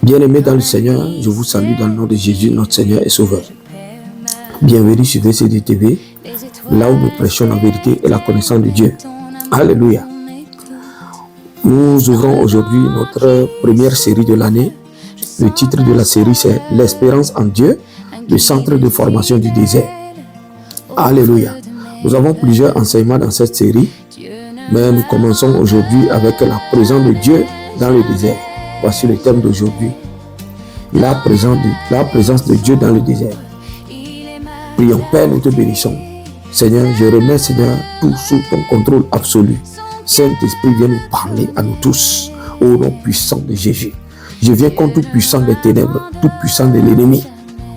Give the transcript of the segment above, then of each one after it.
Bien-aimés dans le Seigneur, je vous salue dans le nom de Jésus, notre Seigneur et Sauveur. Bienvenue sur VCD TV, là où nous prêchons la vérité et la connaissance de Dieu. Alléluia. Nous ouvrons aujourd'hui notre première série de l'année. Le titre de la série, c'est « L'espérance en Dieu, le centre de formation du désert ». Alléluia. Nous avons plusieurs enseignements dans cette série, mais nous commençons aujourd'hui avec la présence de Dieu dans le désert. Voici le thème d'aujourd'hui. La présence de Dieu dans le désert. Prions. Père, nous te bénissons. Seigneur, je remets, Seigneur, tout sous ton contrôle absolu. Saint-Esprit, viens nous parler à nous tous, au nom puissant de Jésus. Je viens contre tout puissant des ténèbres, tout puissant de l'ennemi,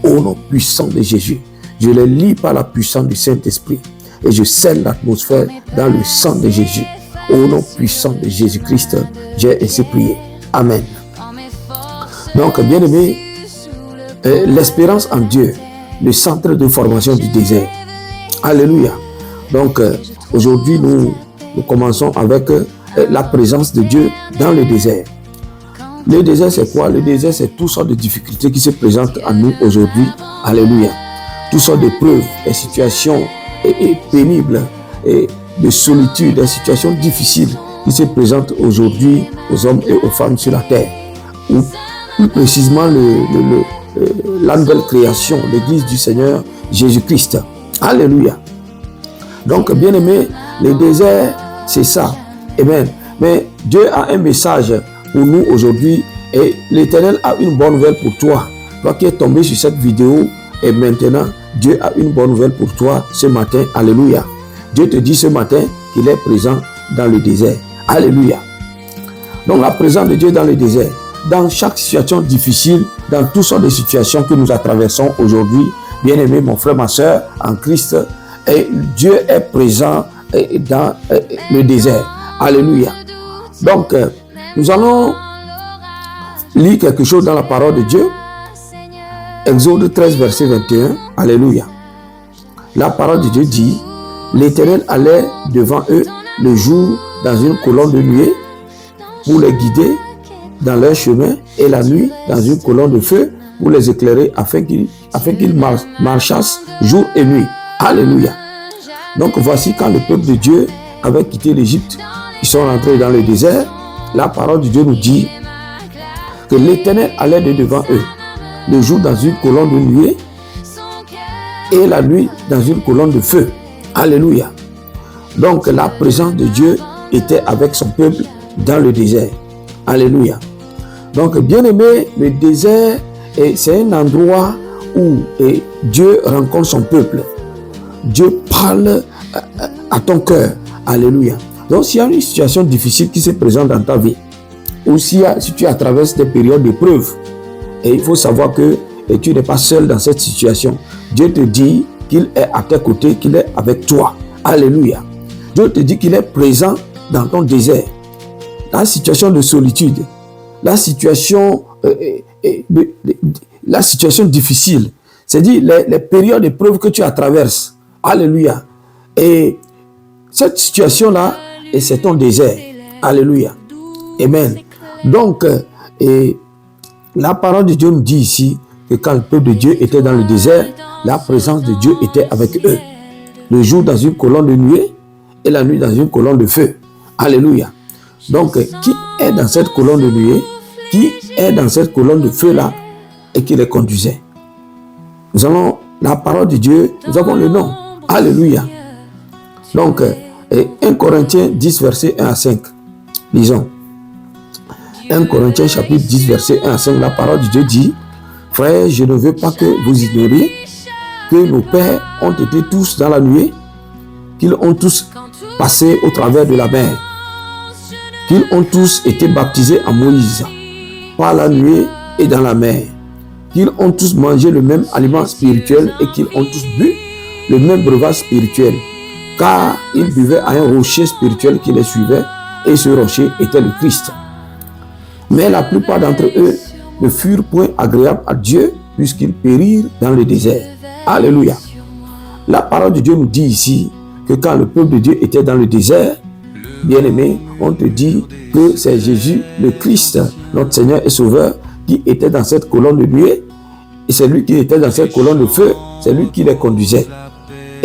au nom puissant de Jésus. Je les lie par la puissance du Saint-Esprit et je scelle l'atmosphère dans le sang de Jésus. Au nom puissant de Jésus-Christ, j'ai ainsi prié. Amen. Donc, bien-aimés, l'espérance en Dieu, le centre de formation du désert. Alléluia. Donc, aujourd'hui, nous commençons avec la présence de Dieu dans le désert. Le désert, c'est quoi? Le désert, c'est toutes sortes de difficultés qui se présentent à nous aujourd'hui. Alléluia. Toutes sortes d'épreuves, des situations pénibles, et de solitude, des situations difficiles qui se présentent aujourd'hui aux hommes et aux femmes sur la terre. Ou plus précisément, la nouvelle création, l'Église du Seigneur Jésus-Christ. Alléluia. Donc, bien aimé, le désert, c'est ça. Amen. Mais Dieu a un message pour nous aujourd'hui et l'Éternel a une bonne nouvelle pour toi. Toi qui es tombé sur cette vidéo et maintenant, Dieu a une bonne nouvelle pour toi ce matin. Alléluia. Dieu te dit ce matin qu'il est présent dans le désert. Alléluia. Donc, la présence de Dieu dans le désert. Dans chaque situation difficile, dans toutes sortes de situations que nous traversons aujourd'hui, bien aimé mon frère, ma soeur, en Christ, et Dieu est présent dans le désert. Alléluia. Donc, nous allons lire quelque chose dans la parole de Dieu. Exode 13, verset 21. Alléluia. La parole de Dieu dit, l'Éternel allait devant eux le jour dans une colonne de nuée pour les guider dans leur chemin et la nuit dans une colonne de feu pour les éclairer afin qu'ils marchassent jour et nuit. Alléluia. Donc voici quand le peuple de Dieu avait quitté l'Égypte, ils sont rentrés dans le désert. La parole de Dieu nous dit que l'Éternel allait de devant eux, le jour dans une colonne de nuée et la nuit dans une colonne de feu. Alléluia. Donc la présence de Dieu était avec son peuple dans le désert. Alléluia. Donc, bien aimé, le désert, c'est un endroit où Dieu rencontre son peuple. Dieu parle à ton cœur. Alléluia. Donc, s'il y a une situation difficile qui se présente dans ta vie, ou si tu traverses des périodes d'épreuve, et il faut savoir que tu n'es pas seul dans cette situation. Dieu te dit qu'il est à tes côtés, qu'il est avec toi. Alléluia. Dieu te dit qu'il est présent dans ton désert. La situation de solitude, la situation difficile, c'est-à-dire les périodes d'épreuve que tu traverses. Alléluia. Et cette situation-là, c'est ton désert. Alléluia. Amen. Donc, la parole de Dieu nous dit ici que quand le peuple de Dieu était dans le désert, la présence de Dieu était avec eux. Le jour dans une colonne de nuée et la nuit dans une colonne de feu. Alléluia. Donc, qui est dans cette colonne de nuée? Qui est dans cette colonne de feu-là et qui les conduisait? Nous avons la parole de Dieu, nous avons le nom. Alléluia. Donc, 1 Corinthiens 10, verset 1 à 5. Lisons. 1 Corinthiens chapitre 10, verset 1 à 5. La parole de Dieu dit, « Frères, je ne veux pas que vous ignoriez que nos pères ont été tous dans la nuée, qu'ils ont tous passé au travers de la mer, qu'ils ont tous été baptisés à Moïse, par la nuée et dans la mer, qu'ils ont tous mangé le même aliment spirituel et qu'ils ont tous bu le même breuvage spirituel, car ils buvaient à un rocher spirituel qui les suivait, et ce rocher était le Christ. Mais la plupart d'entre eux ne furent point agréables à Dieu, puisqu'ils périrent dans le désert. Alléluia. La parole de Dieu nous dit ici que quand le peuple de Dieu était dans le désert, bien-aimé, on te dit que c'est Jésus, le Christ, notre Seigneur et Sauveur, qui était dans cette colonne de nuée, et celui qui était dans cette colonne de feu, c'est lui qui les conduisait.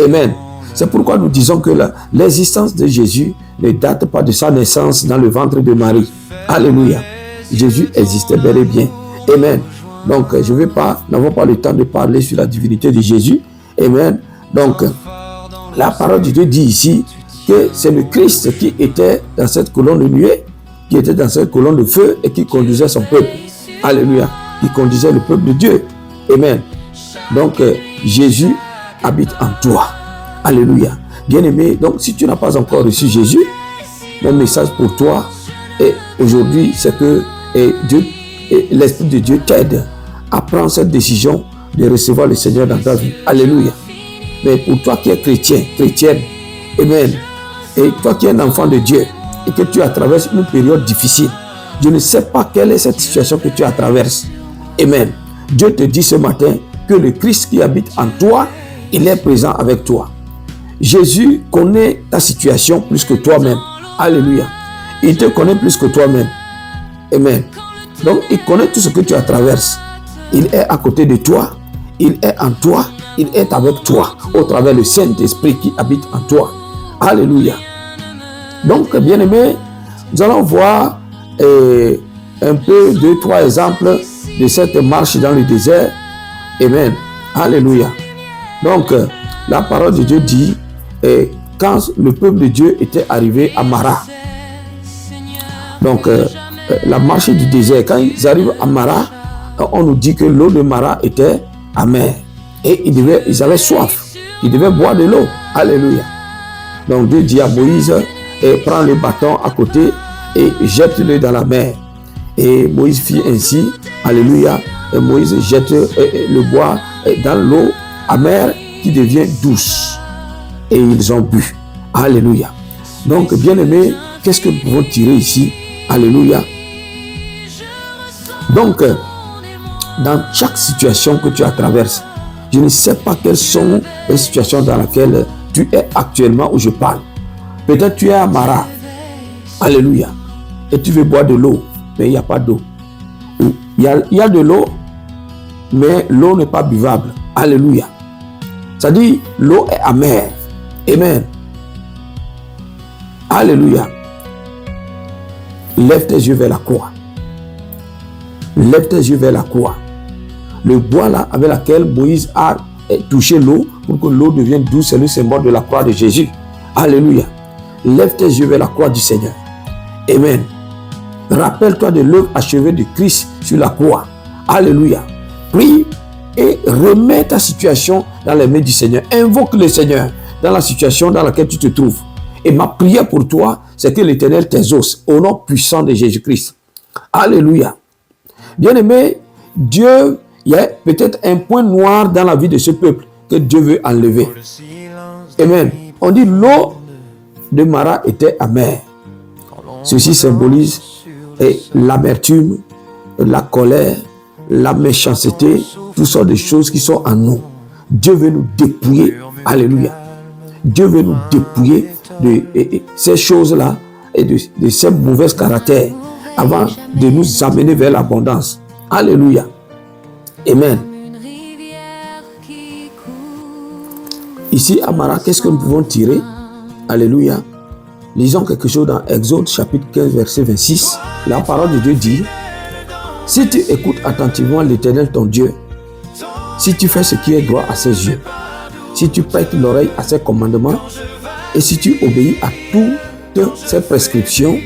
Amen. C'est pourquoi nous disons que l'existence de Jésus ne date pas de sa naissance dans le ventre de Marie. Alléluia. Jésus existait bel et bien. Amen. Donc, n'avons pas le temps de parler sur la divinité de Jésus. Amen. Donc, la parole de Dieu dit ici que c'est le Christ qui était dans cette colonne de nuée, qui était dans cette colonne de feu et qui conduisait son peuple. Alléluia. Qui conduisait le peuple de Dieu. Amen. Donc, Jésus habite en toi. Alléluia. Bien-aimé, donc si tu n'as pas encore reçu Jésus, mon message pour toi aujourd'hui, c'est que l'Esprit de Dieu t'aide à prendre cette décision de recevoir le Seigneur dans ta vie. Alléluia. Mais pour toi qui es chrétien, chrétienne, amen, et toi qui es un enfant de Dieu et que tu traverses une période difficile, je ne sais pas quelle est cette situation que tu traverses. Amen. Dieu te dit ce matin que le Christ qui habite en toi, il est présent avec toi. Jésus connaît ta situation plus que toi-même. Alléluia. Il te connaît plus que toi-même. Amen. Donc, il connaît tout ce que tu traverses. Il est à côté de toi. Il est en toi. Il est avec toi au travers du Saint-Esprit qui habite en toi. Alléluia. Donc, bien-aimés, nous allons voir un peu 2-3 exemples de cette marche dans le désert. Amen. Alléluia. Donc, la parole de Dieu dit, quand le peuple de Dieu était arrivé à Mara, donc la marche du désert, quand ils arrivent à Mara, on nous dit que l'eau de Mara était amère et ils avaient soif, ils devaient boire de l'eau. Alléluia. Donc Dieu dit à Moïse, prends le bâton à côté et jette-le dans la mer. Et Moïse fit ainsi. Alléluia. Et Moïse jette le bois dans l'eau amère qui devient douce. Et ils ont bu. Alléluia. Donc, bien-aimés, qu'est-ce que nous pouvons tirer ici? Alléluia. Donc, dans chaque situation que tu traverses, je ne sais pas quelles sont les situations dans lesquelles tu es actuellement où je parle. Peut-être tu es à Mara. Alléluia. Et tu veux boire de l'eau, mais il n'y a pas d'eau. Il y a de l'eau, mais l'eau n'est pas buvable. Alléluia. Ça dit, l'eau est amère. Amen. Alléluia. Lève tes yeux vers la croix. Lève tes yeux vers la croix. Le bois là avec lequel Moïse a touché l'eau pour que l'eau devienne douce, c'est le symbole de la croix de Jésus. Alléluia. Lève tes yeux vers la croix du Seigneur. Amen. Rappelle-toi de l'œuvre achevée de Christ sur la croix. Alléluia. Prie et remets ta situation dans les mains du Seigneur. Invoque le Seigneur dans la situation dans laquelle tu te trouves. Et ma prière pour toi, c'est que l'Éternel t'exauce au nom puissant de Jésus-Christ. Alléluia. Bien-aimé, Dieu, il y a peut-être un point noir dans la vie de ce peuple que Dieu veut enlever. Amen. On dit l'eau de Mara était amère. Ceci symbolise l'amertume, la colère, la méchanceté, toutes sortes de choses qui sont en nous. Dieu veut nous dépouiller. Alléluia. Dieu veut nous dépouiller de ces choses-là et de ces mauvais caractères avant de nous amener vers l'abondance. Alléluia. Amen. Ici à Mara, qu'est-ce que nous pouvons tirer? Alléluia. Lisons quelque chose dans Exode chapitre 15 verset 26. La parole de Dieu dit: si tu écoutes attentivement l'Éternel ton Dieu, si tu fais ce qui est droit à ses yeux, si tu prêtes l'oreille à ses commandements et si tu obéis à toutes ses prescriptions,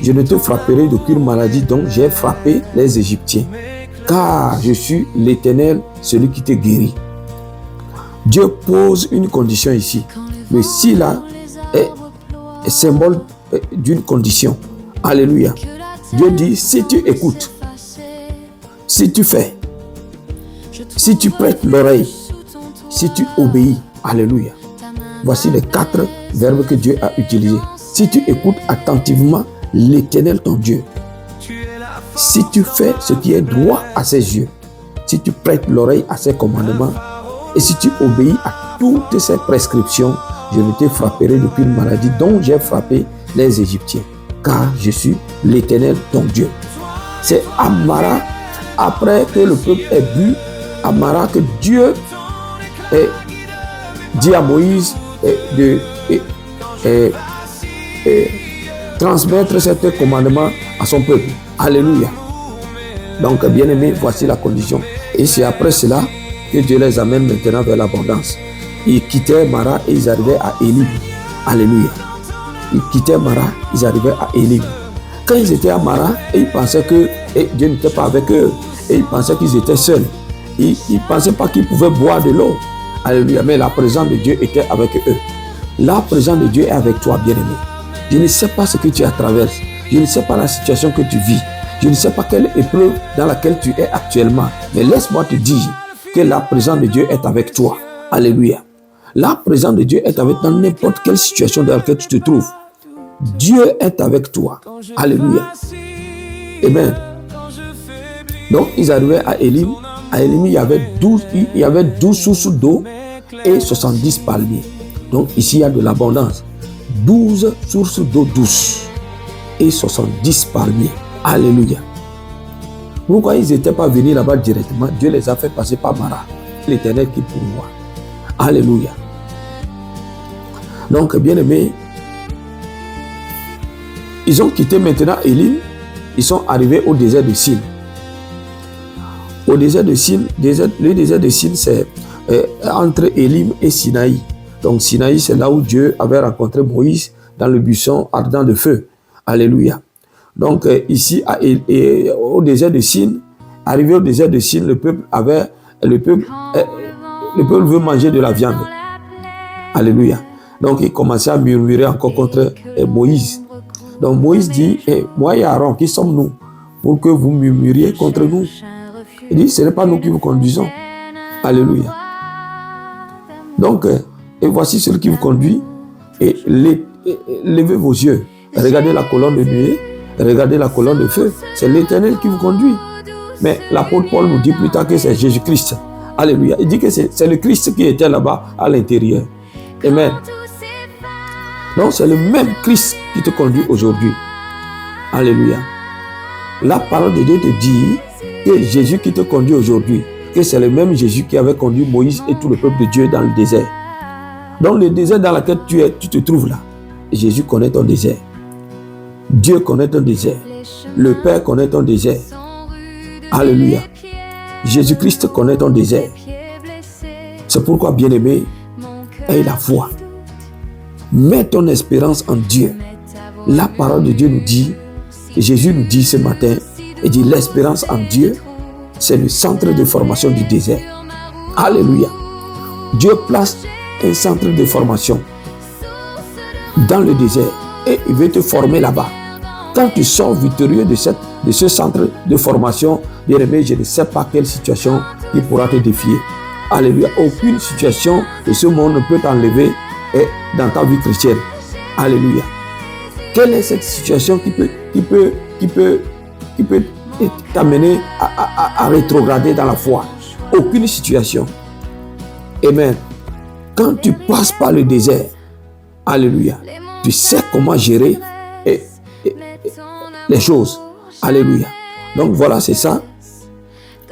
je ne te frapperai d'aucune maladie dont j'ai frappé les Égyptiens, car je suis l'Éternel, celui qui te guérit. Dieu pose une condition ici. Le si là est symbole d'une condition. Alléluia. Dieu dit, si tu écoutes, si tu fais, si tu prêtes l'oreille, si tu obéis, alléluia. Voici les 4 verbes que Dieu a utilisés. Si tu écoutes attentivement l'Éternel ton Dieu, si tu fais ce qui est droit à ses yeux, si tu prêtes l'oreille à ses commandements et si tu obéis à toutes ses prescriptions, je ne te frapperai d'aucune maladie dont j'ai frappé les Égyptiens, car je suis l'Éternel ton Dieu. C'est à Mara après que le peuple ait bu à Mara, que Dieu dit à Moïse de transmettre cet commandement à son peuple. Alléluia. Donc, bien-aimés, voici la condition. Et c'est après cela que Dieu les amène maintenant vers l'abondance. Ils quittaient Mara et ils arrivaient à Élim. Alléluia. Ils quittaient Mara, ils arrivaient à Élim. Quand ils étaient à Mara, ils pensaient que Dieu n'était pas avec eux. Et ils pensaient qu'ils étaient seuls. Ils ne pensaient pas qu'ils pouvaient boire de l'eau. Alléluia. Mais la présence de Dieu était avec eux. La présence de Dieu est avec toi, bien-aimé. Je ne sais pas ce que tu as traversé. Je ne sais pas la situation que tu vis. Je ne sais pas quelle épreuve dans laquelle tu es actuellement. Mais laisse-moi te dire que la présence de Dieu est avec toi. Alléluia. La présence de Dieu est avec toi dans n'importe quelle situation dans laquelle tu te trouves. Dieu est avec toi. Alléluia. Amen. Donc, ils arrivaient à Élim. À Élim, il y avait 12 sources d'eau et 70 palmiers. Donc, ici, il y a de l'abondance. 12 sources d'eau douce et 70 palmiers. Alléluia. Pourquoi ils n'étaient pas venus là-bas directement? Dieu les a fait passer par Mara. L'Éternel qui pourvoit. Alléluia. Donc, bien-aimés, ils ont quitté maintenant Élim. Ils sont arrivés au désert de Sin. Au désert de Sin, le désert de Sin, c'est entre Élim et Sinaï. Donc, Sinaï, c'est là où Dieu avait rencontré Moïse dans le buisson ardent de feu. Alléluia. Donc, ici, au désert de Sin, arrivé au désert de Sin, le peuple veut manger de la viande. Alléluia. Donc, il commençait à murmurer encore contre Moïse. Donc, Moïse dit, moi et Aaron, qui sommes-nous pour que vous murmuriez contre nous? Il dit, ce n'est pas nous qui vous conduisons. Alléluia. Donc, et voici celui qui vous conduit. Et levez vos yeux. Regardez la colonne de nuée. Regardez la colonne de feu. C'est l'Éternel qui vous conduit. Mais l'apôtre Paul nous dit plus tard que c'est Jésus-Christ. Alléluia. Il dit que c'est le Christ qui était là-bas à l'intérieur. Amen. Donc, c'est le même Christ qui te conduit aujourd'hui. Alléluia. La parole de Dieu te dit que Jésus qui te conduit aujourd'hui, que c'est le même Jésus qui avait conduit Moïse et tout le peuple de Dieu dans le désert. Dans le désert dans lequel tu te trouves là, Jésus connaît ton désert. Dieu connaît ton désert. Le Père connaît ton désert. Alléluia. Jésus-Christ connaît ton désert. C'est pourquoi, bien-aimé, aie la foi. Mets ton espérance en Dieu. La parole de Dieu nous dit, Jésus nous dit ce matin, il dit l'espérance en Dieu, c'est le centre de formation du désert. Alléluia. Dieu place un centre de formation dans le désert et il veut te former là-bas. Quand tu sors victorieux de ce centre de formation, bien-aimé, je ne sais pas quelle situation il pourra te défier. Alléluia. Aucune situation de ce monde ne peut t'enlever dans ta vie chrétienne. Alléluia. Quelle est cette situation qui peut t'amener à rétrograder dans la foi? Aucune situation. Amen. Quand tu passes par le désert, alléluia, tu sais comment gérer les choses. Alléluia. Donc voilà, c'est ça.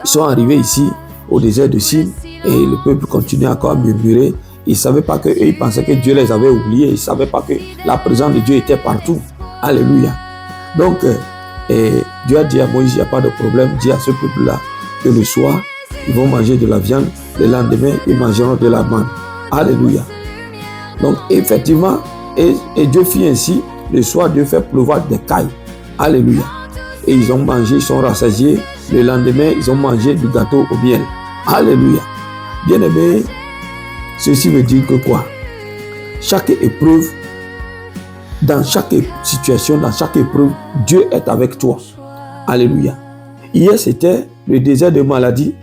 Ils sont arrivés ici au désert de Sin et le peuple continuait encore à murmurer. Ils ne savaient pas que ils pensaient que Dieu les avait oubliés. Ils ne savaient pas que la présence de Dieu était partout. Alléluia. Donc, Dieu a dit à Moïse, il n'y a pas de problème. Dis à ce peuple-là que le soir, ils vont manger de la viande. Le lendemain, ils mangeront de la manne. Alléluia. Donc, effectivement, et Dieu fit ainsi. Le soir, Dieu fait pleuvoir des cailles. Alléluia. Et ils ont mangé, ils sont rassasiés. Le lendemain, ils ont mangé du gâteau au miel. Alléluia. Bien-aimé, ceci veut dire que quoi? Chaque épreuve, dans chaque situation, dans chaque épreuve, Dieu est avec toi. Alléluia. Hier, c'était le désert de maladie.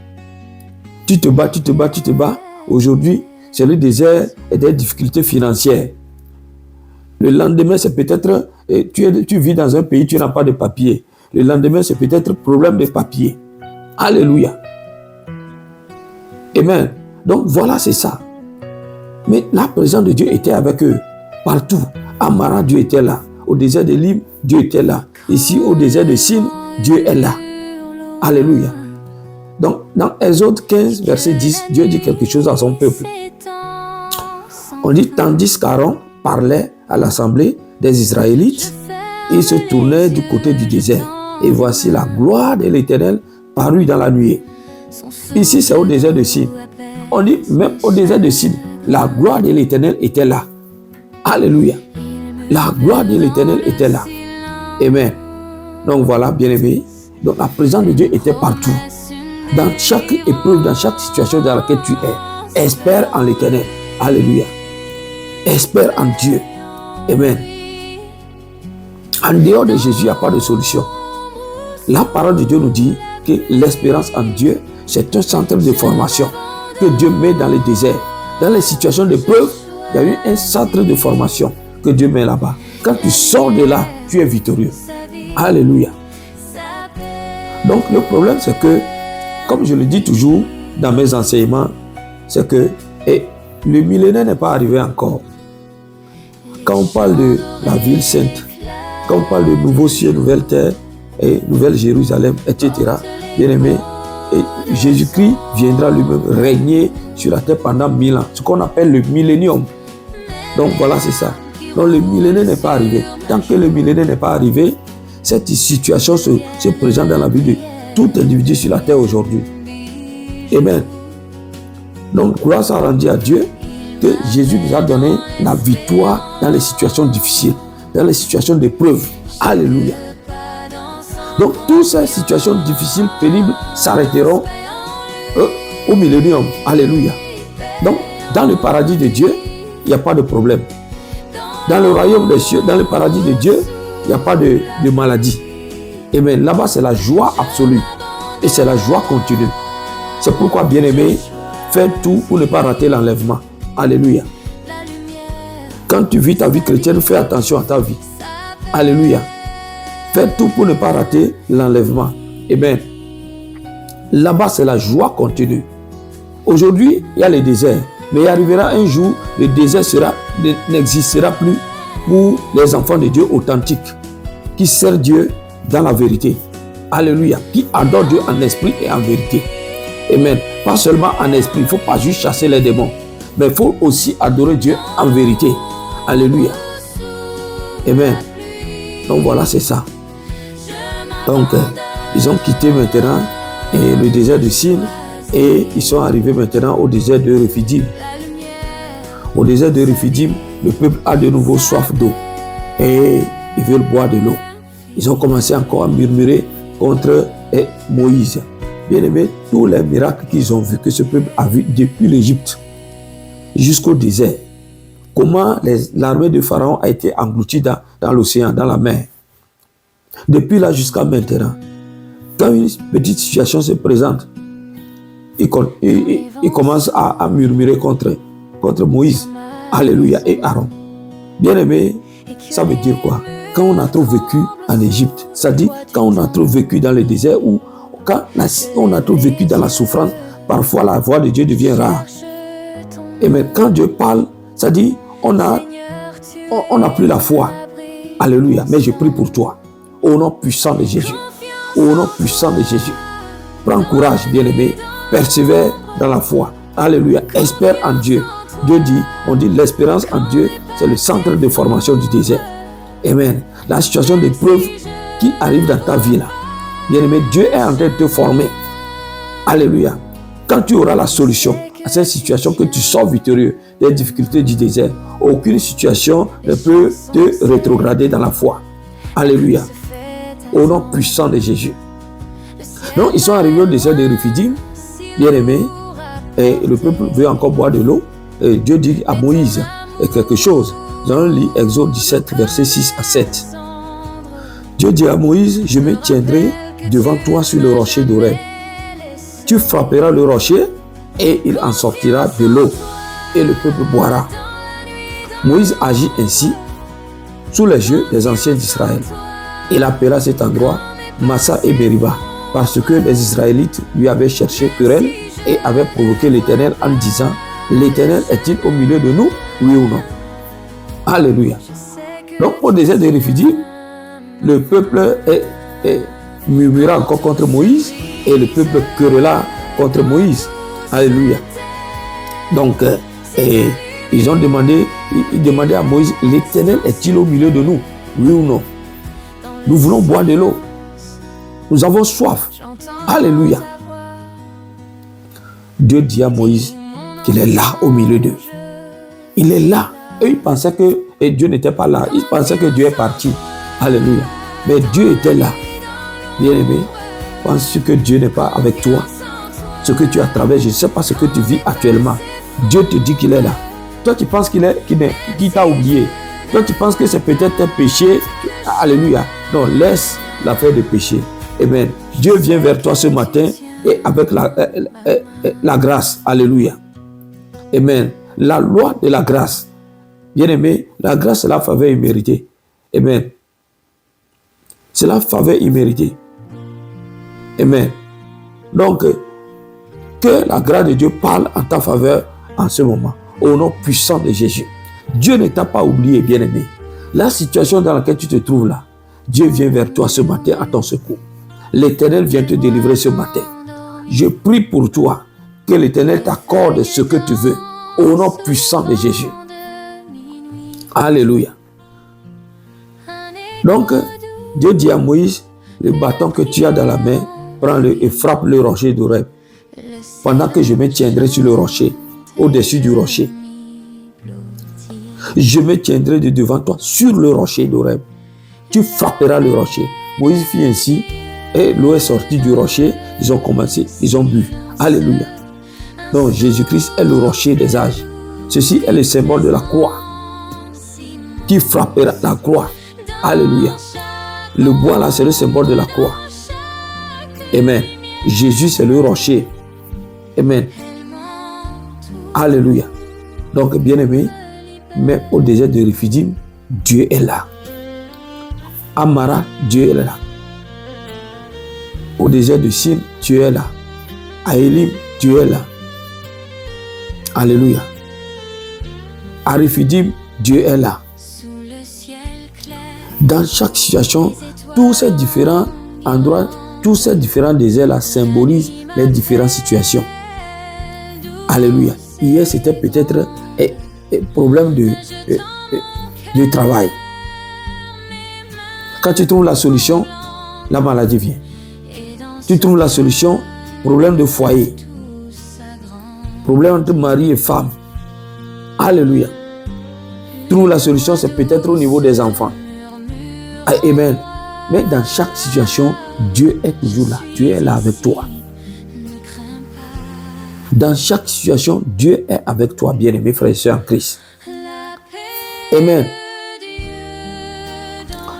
Tu te bats. Aujourd'hui, c'est le désert des difficultés financières. Le lendemain, c'est peut-être, tu vis dans un pays, tu n'as pas de papier. Le lendemain, c'est peut-être problème de papier. Alléluia. Amen. Donc voilà, c'est ça. Mais la présence de Dieu était avec eux partout. À Mara, Dieu était là. Au désert de Lim, Dieu était là. Ici, au désert de Sin, Dieu est là. Alléluia. Donc, dans Exode 15, verset 10, Dieu dit quelque chose à son peuple. On dit, tandis qu'Aaron parlait à l'assemblée des Israélites, il se tournait du côté du désert. Et voici la gloire de l'Éternel parut dans la nuée. Ici, c'est au désert de Sin. On dit, même au désert de Sin, la gloire de l'Éternel était là. Alléluia. La gloire de l'Éternel était là. Amen. Donc voilà, bien-aimés. Donc la présence de Dieu était partout. Dans chaque épreuve, dans chaque situation dans laquelle tu es, espère en l'Éternel. Alléluia. Espère en Dieu. Amen. En dehors de Jésus, il n'y a pas de solution. La parole de Dieu nous dit que l'espérance en Dieu, c'est un centre de formation que Dieu met dans les déserts. Dans les situations d'épreuve, il y a eu un centre de formation que Dieu met là-bas. Quand tu sors de là, tu es victorieux. Alléluia. Donc le problème, c'est que, comme je le dis toujours dans mes enseignements, c'est que le millénaire n'est pas arrivé encore. Quand on parle de la ville sainte, quand on parle de nouveaux cieux, nouvelle terre, et nouvelle Jérusalem, etc., bien aimé, Jésus-Christ viendra lui-même régner sur la terre pendant 1000 ans, ce qu'on appelle le millénium. Donc voilà, c'est ça. Donc le millénaire n'est pas arrivé. Tant que le millénaire n'est pas arrivé, cette situation se présente dans la vie de tout individu sur la terre aujourd'hui. Amen. Donc gloire soit rendue à Dieu que Jésus nous a donné la victoire dans les situations difficiles, dans les situations d'épreuve. Alléluia. Donc toutes ces situations difficiles, pénibles, s'arrêteront au millénium. Alléluia. Donc dans le paradis de Dieu, il n'y a pas de problème. Dans le royaume des cieux, dans le paradis de Dieu, il n'y a pas de maladie. Amen. Là-bas, c'est la joie absolue. Et c'est la joie continue. C'est pourquoi, bien-aimé, fais tout pour ne pas rater l'enlèvement. Alléluia. Quand tu vis ta vie chrétienne, fais attention à ta vie. Alléluia. Fais tout pour ne pas rater l'enlèvement. Amen. Là-bas, c'est la joie continue. Aujourd'hui, il y a le désert. Mais il arrivera un jour, le désert n'existera plus pour les enfants de Dieu authentiques, qui servent Dieu dans la vérité. Alléluia. Qui adorent Dieu en esprit et en vérité. Amen. Pas seulement en esprit, il ne faut pas juste chasser les démons, mais il faut aussi adorer Dieu en vérité. Alléluia. Amen. Donc voilà, c'est ça. Donc, ils ont quitté maintenant le désert de Sin et ils sont arrivés maintenant au désert de Rephidim. Au désert de Rephidim, le peuple a de nouveau soif d'eau et ils veulent boire de l'eau. Ils ont commencé encore à murmurer contre Moïse. Bien aimé, tous les miracles qu'ils ont vus, que ce peuple a vu depuis l'Égypte jusqu'au désert. Comment l'armée de Pharaon a été engloutie dans l'océan, dans la mer. Depuis là jusqu'à maintenant, quand une petite situation se présente, ils commencent à murmurer contre Moïse, Alléluia, et Aaron. Bien aimé, ça veut dire quoi? Quand on a trop vécu en Égypte, ça dit quand on a trop vécu dans le désert ou quand on a trop vécu dans la souffrance, parfois la voix de Dieu devient rare. Et mais quand Dieu parle, ça dit on n'a plus la foi. Alléluia, mais je prie pour toi. Au nom puissant de Jésus. Au nom puissant de Jésus. Prends courage, bien-aimé. Persévère dans la foi. Alléluia. Espère en Dieu. Dieu dit, on dit l'espérance en Dieu, c'est le centre de formation du désert. Amen. La situation d'épreuve qui arrive dans ta vie là, bien-aimé, Dieu est en train de te former. Alléluia. Quand tu auras la solution à cette situation, que tu sors victorieux des difficultés du désert, aucune situation ne peut te rétrograder dans la foi. Alléluia. Au nom puissant de Jésus. Donc, ils sont arrivés au désert de Rephidim, bien-aimé, et le peuple veut encore boire de l'eau. Et Dieu dit à Moïse quelque chose. Nous allons lire Exode 17, versets 6 à 7. Dieu dit à Moïse, je me tiendrai devant toi sur le rocher d'Horeb. Tu frapperas le rocher et il en sortira de l'eau et le peuple boira. Moïse agit ainsi sous les yeux des anciens d'Israël. Il appela cet endroit Massa et Beriba parce que les Israélites lui avaient cherché querelle et avaient provoqué l'Éternel en disant, l'Éternel est-il au milieu de nous, oui ou non? Alléluia. Donc au désert de Rephidim, le peuple murmura encore contre Moïse et le peuple querella contre Moïse. Alléluia. Donc, ils demandaient à Moïse, l'Éternel est-il au milieu de nous? Oui ou non? Nous voulons boire de l'eau. Nous avons soif. Alléluia. Dieu dit à Moïse qu'il est là au milieu d'eux. Il est là. Eux, ils pensaient que Dieu n'était pas là. Ils pensaient que Dieu est parti. Alléluia. Mais Dieu était là. Bien-aimé, penses-tu que Dieu n'est pas avec toi? Ce que tu as traversé, je ne sais pas ce que tu vis actuellement. Dieu te dit qu'il est là. Toi, tu penses qu'il t'a oublié. Toi, tu penses que c'est peut-être un péché. Alléluia. Non, laisse l'affaire de péché. Amen. Dieu vient vers toi ce matin et avec la grâce. Alléluia. Amen. La loi de la grâce. Bien-aimé, la grâce, c'est la faveur imméritée. Amen. C'est la faveur imméritée. Amen. Donc, que la grâce de Dieu parle en ta faveur en ce moment. Au nom puissant de Jésus. Dieu ne t'a pas oublié, bien-aimé. La situation dans laquelle tu te trouves là, Dieu vient vers toi ce matin à ton secours. L'Éternel vient te délivrer ce matin. Je prie pour toi que l'Éternel t'accorde ce que tu veux. Au nom puissant de Jésus. Alléluia. Donc, Dieu dit à Moïse, le bâton que tu as dans la main, prends-le et frappe le rocher d'Horeb. Pendant que je me tiendrai sur le rocher, au-dessus du rocher. Je me tiendrai de devant toi sur le rocher d'Horeb. Tu frapperas le rocher. Moïse fit ainsi et l'eau est sortie du rocher. Ils ont commencé, ils ont bu. Alléluia. Donc Jésus-Christ est le rocher des âges. Ceci est le symbole de la croix. Qui frappera la croix. Alléluia. Le bois là, c'est le symbole de la croix. Amen. Jésus, c'est le rocher. Amen. Alléluia. Donc, bien-aimé, même au désert de Rephidim, Dieu est là. À Mara, Dieu est là. Au désert de Sin, Dieu est là. À Élim, Dieu est là. Alléluia. À Rephidim, Dieu est là. Dans chaque situation, tous ces différents endroits, tous ces différents déserts-là symbolisent les différentes situations. Alléluia. Hier, c'était peut-être un problème de travail. Quand tu trouves la solution, la maladie vient. Tu trouves la solution, problème de foyer. Problème entre mari et femme. Alléluia. Tu trouves la solution, c'est peut-être au niveau des enfants. Amen. Mais dans chaque situation, Dieu est toujours là. Dieu est là avec toi. Dans chaque situation, Dieu est avec toi, bien-aimés frères et sœurs en Christ. Amen.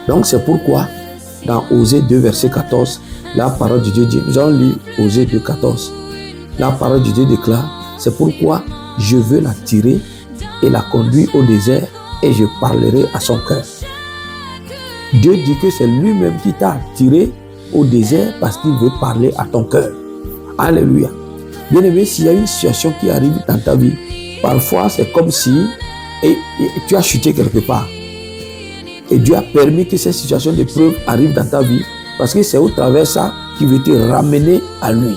Donc c'est pourquoi, dans Osée 2, verset 14, la parole de Dieu dit, nous allons lire Osée 2, 14. La parole de Dieu déclare, c'est pourquoi je veux la tirer et la conduire au désert et je parlerai à son cœur. Dieu dit que c'est lui-même qui t'a tiré au désert parce qu'il veut parler à ton cœur. Alléluia. Bien-aimé, s'il y a une situation qui arrive dans ta vie, parfois c'est comme si tu as chuté quelque part. Et Dieu a permis que cette situation d'épreuve arrive dans ta vie parce que c'est au travers ça qu'il veut te ramener à lui.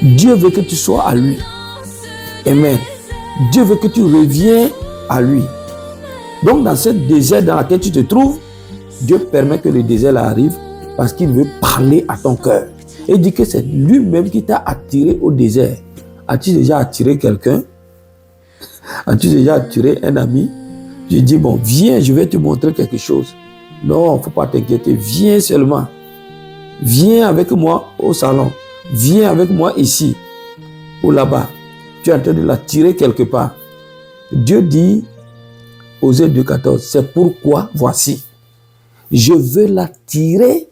Dieu veut que tu sois à lui. Amen. Dieu veut que tu reviennes à lui. Donc dans ce désert dans lequel tu te trouves, Dieu permet que le désert arrive parce qu'il veut parler à ton cœur. Et il dit que c'est lui-même qui t'a attiré au désert. As-tu déjà attiré quelqu'un? As-tu déjà attiré un ami? Tu dis, bon, viens, je vais te montrer quelque chose. Non, il ne faut pas t'inquiéter. Viens seulement. Viens avec moi au salon. Viens avec moi ici ou là-bas. Tu es en train de l'attirer quelque part. Dieu dit, Osée 2,14, c'est pourquoi, voici, je veux l'attirer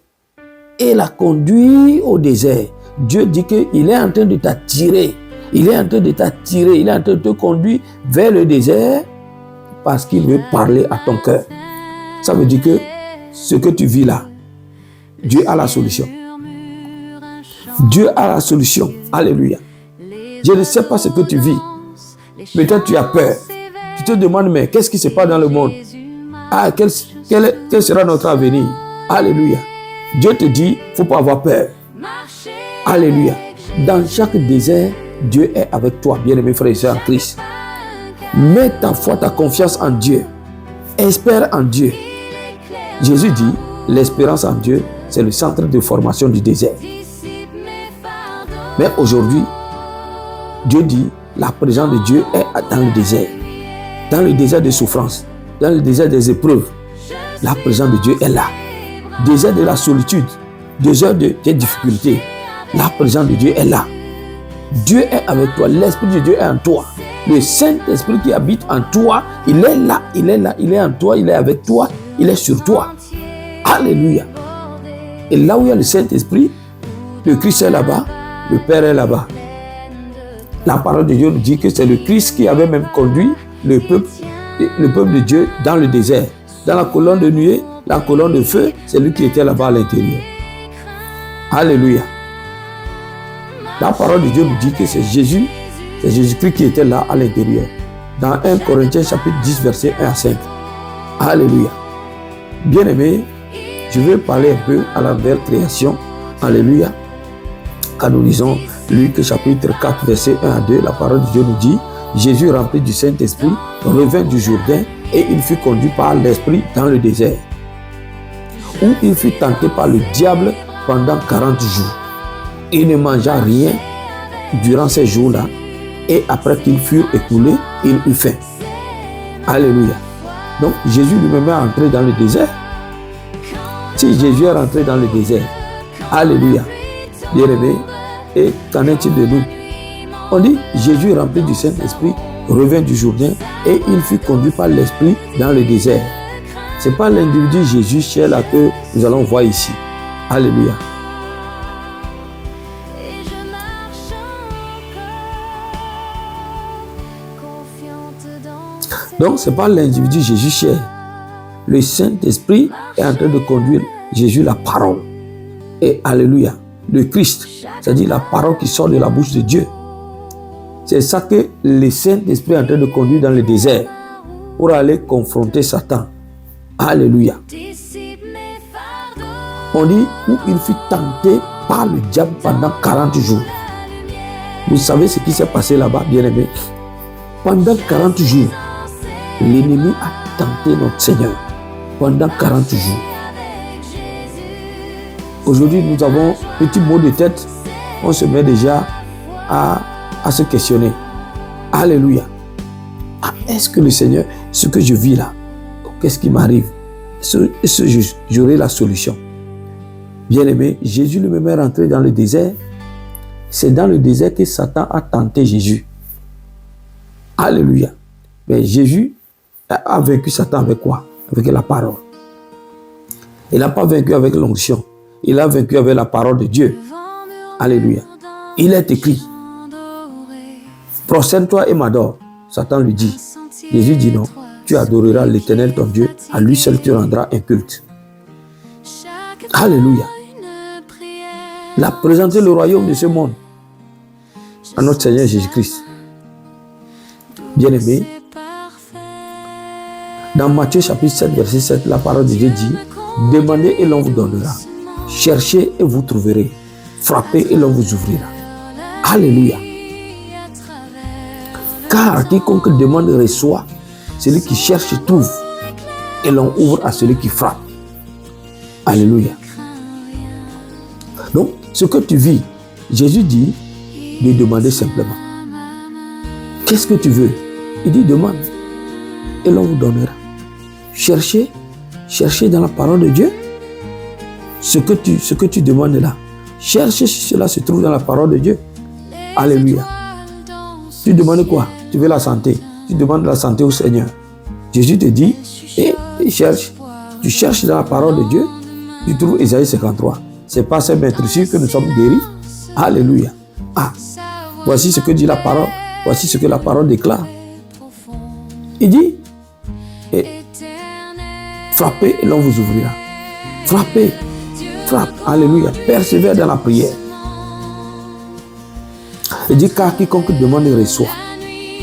et la conduire au désert. Dieu dit qu'il est en train de t'attirer. Il est en train de t'attirer. Il est en train de te conduire vers le désert parce qu'il veut parler à ton cœur. Ça veut dire que ce que tu vis là, Dieu a la solution. Dieu a la solution. Alléluia. Je ne sais pas ce que tu vis. Peut-être tu as peur. Tu te demandes, mais qu'est-ce qui se passe dans le monde? Ah, quel sera notre avenir? Alléluia. Dieu te dit, il ne faut pas avoir peur. Alléluia. Dans chaque désert, Dieu est avec toi, bien-aimé frère et sœur en Christ. Mets ta foi, ta confiance en Dieu. Espère en Dieu. Jésus dit, l'espérance en Dieu, c'est le centre de formation du désert. Mais aujourd'hui, Dieu dit, la présence de Dieu est dans le désert. Dans le désert de souffrance, dans le désert des épreuves, la présence de Dieu est là. Désert de la solitude, désert des difficultés, la présence de Dieu est là. Dieu est avec toi, l'Esprit de Dieu est en toi. Le Saint-Esprit qui habite en toi, il est là, il est en toi, il est avec toi, il est sur toi. Alléluia. Et là où il y a le Saint-Esprit, le Christ est là-bas, le Père est là-bas. La parole de Dieu nous dit que c'est le Christ qui avait même conduit le peuple de Dieu dans le désert. Dans la colonne de nuée, la colonne de feu, c'est lui qui était là-bas à l'intérieur. Alléluia. La parole de Dieu nous dit que c'est Jésus-Christ qui était là à l'intérieur. Dans 1 Corinthiens chapitre 10, verset 1 à 5. Alléluia. Bien-aimés, je vais parler un peu à la nouvelle création. Alléluia. Quand nous lisons Luc chapitre 4, verset 1 à 2, la parole de Dieu nous dit, Jésus rempli du Saint-Esprit revint du Jourdain et il fut conduit par l'Esprit dans le désert, où il fut tenté par le diable pendant 40 jours. Il ne mangea rien durant ces jours-là et après qu'ils furent écoulés, il eut faim. Alléluia. Donc Jésus lui-même est entré dans le désert. Si Jésus est rentré dans le désert, alléluia, bien-aimé, et qu'en est-il de nous? On dit, Jésus rempli du Saint-Esprit revint du Jourdain et il fut conduit par l'Esprit dans le désert. Ce n'est pas l'individu Jésus cher là que nous allons voir ici. Alléluia. Donc, ce n'est pas l'individu Jésus cher. Le Saint-Esprit est en train de conduire Jésus la parole. Et alléluia, le Christ, c'est-à-dire la parole qui sort de la bouche de Dieu. C'est ça que le Saint-Esprit est en train de conduire dans le désert pour aller confronter Satan. Alléluia. On dit où il fut tenté par le diable pendant 40 jours. Vous savez ce qui s'est passé là-bas, bien-aimé? Pendant 40 jours, l'ennemi a tenté notre Seigneur. Pendant 40 jours. Aujourd'hui, nous avons un petit mot de tête. On se met déjà à se questionner. Alléluia. Ah, est-ce que le Seigneur, ce que je vis là, qu'est-ce qui m'arrive? Est-ce que j'aurai la solution? Bien-aimé, Jésus lui-même est rentré dans le désert. C'est dans le désert que Satan a tenté Jésus. Alléluia. Mais Jésus a vaincu Satan avec quoi? Avec la parole. Il n'a pas vaincu avec l'onction. Il a vaincu avec la parole de Dieu. Alléluia. Il est écrit, prosterne-toi et m'adore. Satan lui dit. Jésus dit non. Tu adoreras l'Éternel ton Dieu. À lui seul tu rendras un culte. Alléluia. Il a présenté le royaume de ce monde à notre Seigneur Jésus-Christ. Bien-aimé, dans Matthieu chapitre 7, verset 7, la parole de Dieu dit, demandez et l'on vous donnera. Cherchez et vous trouverez. Frappez et l'on vous ouvrira. Alléluia. Car quiconque demande reçoit, celui qui cherche trouve, et l'on ouvre à celui qui frappe. Alléluia. Donc, ce que tu vis, Jésus dit de demander simplement. Qu'est-ce que tu veux? Il dit demande, et l'on vous donnera. Cherchez dans la parole de Dieu. Ce que tu demandes là, cherche si cela se trouve dans la parole de Dieu. Alléluia. Tu demandes quoi? Tu veux la santé. Tu demandes la santé au Seigneur. Jésus te dit, et cherche. Tu cherches dans la parole de Dieu. Tu trouves Ésaïe 53. C'est pas c'est être sûr que nous sommes guéris. Alléluia. Ah, voici ce que dit la parole. Voici ce que la parole déclare. Il dit, et frappez et l'on vous ouvrira. Frappez. Frappe. Alléluia. Persévère dans la prière. Il dit, car quiconque demande reçoit.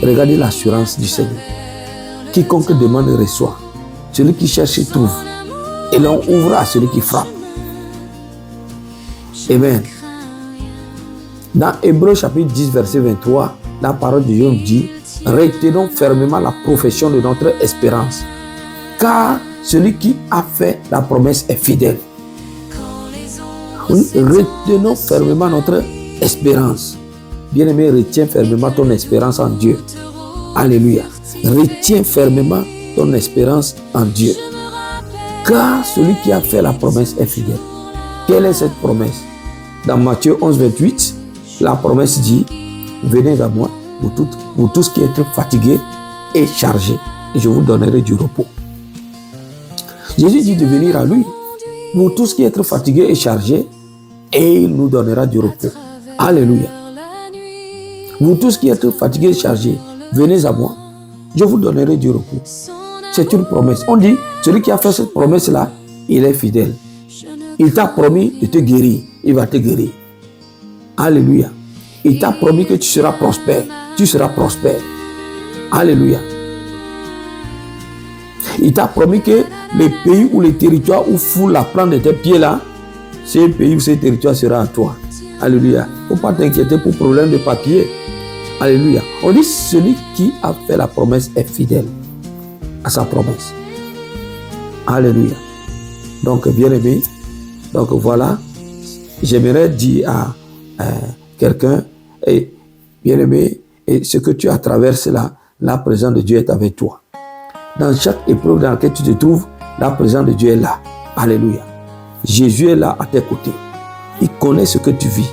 Regardez l'assurance du Seigneur. Quiconque demande reçoit. Celui qui cherche trouve. Et l'on ouvre à celui qui frappe. Amen. Dans Hébreux chapitre 10, verset 23, la parole de Dieu dit « Retenons fermement la profession de notre espérance, car celui qui a fait la promesse est fidèle. » Retenons fermement notre espérance. Bien-aimé, retiens fermement ton espérance en Dieu. Alléluia. Retiens fermement ton espérance en Dieu. Car celui qui a fait la promesse est fidèle. Quelle est cette promesse? Dans Matthieu 11, 28, la promesse dit « Venez à moi, vous tous qui êtes fatigués et chargés, et je vous donnerai du repos. » Jésus dit de venir à lui, vous tous qui êtes fatigués et chargés, et il nous donnera du repos. Alléluia. Vous tous qui êtes fatigués et chargés, venez à moi, je vous donnerai du repos. C'est une promesse. On dit, celui qui a fait cette promesse-là, il est fidèle. Il t'a promis de te guérir, il va te guérir. Alléluia. Il t'a promis que tu seras prospère, tu seras prospère. Alléluia. Il t'a promis que les pays ou les territoires où foule la plante de tes pieds là, ces pays ou ces territoires sera à toi. Alléluia. Il ne faut pas t'inquiéter pour problème de papier. Alléluia. On dit celui qui a fait la promesse est fidèle à sa promesse. Alléluia. Donc, bien aimé, donc voilà, j'aimerais dire à quelqu'un, bien aimé, et ce que tu as traversé là, la présence de Dieu est avec toi. Dans chaque épreuve dans laquelle tu te trouves, la présence de Dieu est là. Alléluia. Jésus est là à tes côtés. Il connaît ce que tu vis.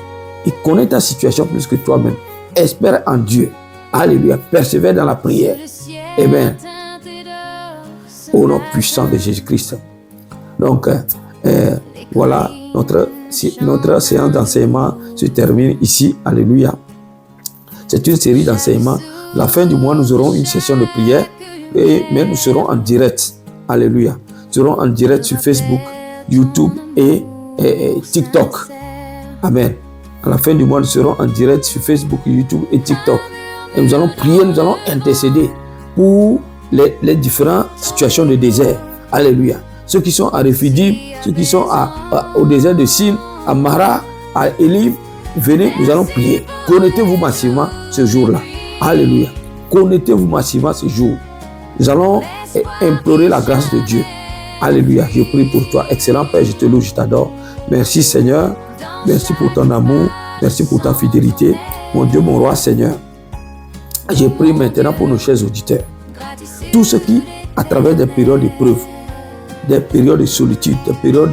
Il connaît ta situation plus que toi-même. Espère en Dieu. Alléluia. Persévère dans la prière. Eh bien, au nom puissant de Jésus-Christ. Donc, voilà, notre séance d'enseignement se termine ici. Alléluia. C'est une série d'enseignements. La fin du mois, nous aurons une session de prière. Mais nous serons en direct. Alléluia. Nous serons en direct sur Facebook, YouTube et TikTok. Amen. À la fin du mois, nous serons en direct sur Facebook, YouTube et TikTok. Et nous allons prier, nous allons intercéder pour les différentes situations de désert. Alléluia. Ceux qui sont à Rephidim, ceux qui sont au désert de Sin, à Mara, à Élim, venez, nous allons prier. Connectez-vous massivement ce jour-là. Alléluia. Connectez-vous massivement ce jour. Nous allons implorer la grâce de Dieu. Alléluia. Je prie pour toi. Excellent Père, je te loue, je t'adore. Merci Seigneur. Merci pour ton amour. Merci pour ta fidélité. Mon Dieu, mon roi Seigneur. Je prie maintenant pour nos chers auditeurs. Tous ceux qui, à travers des périodes d'épreuve, des périodes de solitude, des périodes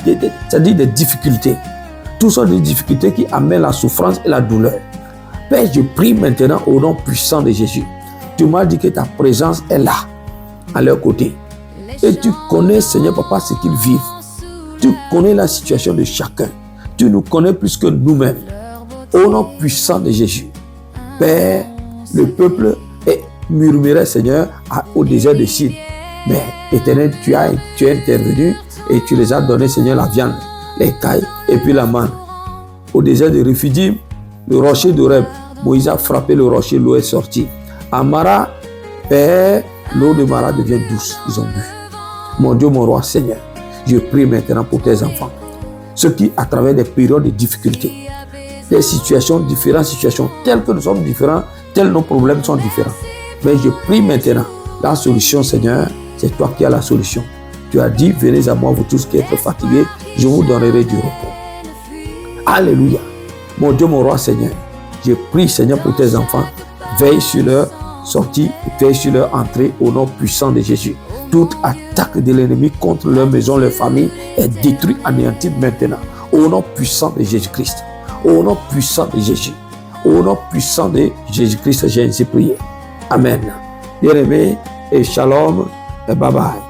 c'est-à-dire des difficultés. Toutes sortes de difficultés qui amènent la souffrance et la douleur. Père, je prie maintenant au nom puissant de Jésus. Tu m'as dit que ta présence est là, à leur côté. Et tu connais, Seigneur Papa, ce qu'ils vivent. Tu connais la situation de chacun. Tu nous connais plus que nous-mêmes. Au nom puissant de Jésus. Père, le peuple murmurait, Seigneur, au désert de Sin. Mais, Éternel, tu es intervenu et tu les as donné, Seigneur, la viande, les cailles et puis la manne. Au désert de Rephidim, le rocher d'Oreb, Moïse a frappé le rocher, l'eau est sortie. À Mara, Père, l'eau de Mara devient douce. Ils ont bu. Mon Dieu, mon roi, Seigneur, je prie maintenant pour tes enfants. Ceux qui, à travers des périodes de difficultés, des situations, différentes situations, telles que nous sommes différents, tels nos problèmes sont différents. Mais je prie maintenant, la solution, Seigneur, c'est toi qui as la solution. Tu as dit, venez à moi, vous tous qui êtes fatigués, je vous donnerai du repos. Alléluia. Mon Dieu, mon roi, Seigneur, je prie, Seigneur, pour tes enfants. Veille sur leur sortie, veille sur leur entrée au nom puissant de Jésus. Toute attaque de l'ennemi contre leur maison, leur famille est détruite, anéantie maintenant. Au nom puissant de Jésus-Christ. Au nom puissant de Jésus. Au nom puissant de Jésus-Christ, j'ai ainsi prié. Amen. Bien-aimés, et shalom, et bye bye.